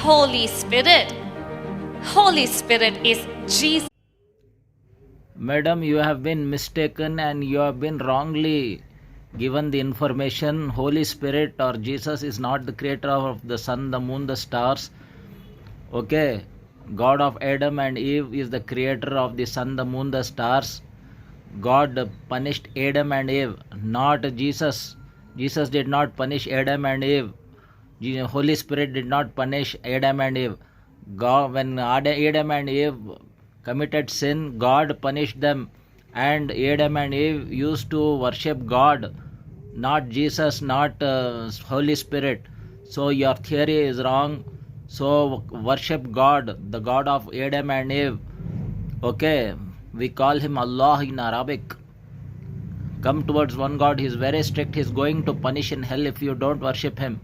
Holy Spirit. Holy Spirit is Jesus. Madam, you have been mistaken and you have been wrongly given the information. Holy Spirit or Jesus is not the creator of the sun, the moon, the stars. Okay, God of Adam and Eve is the creator of the sun, the moon, the stars. God punished Adam and Eve, not Jesus. Jesus did not punish Adam and Eve. Holy Spirit did not punish Adam and Eve. God, when Adam and Eve committed sin, God punished them, and Adam and Eve used to worship God, not Jesus, not Holy Spirit. So your theory is wrong. So worship God, the God of Adam and Eve. Okay, we call him Allah in Arabic. Come towards one God. He is very strict. He is going to punish in hell if you don't worship him.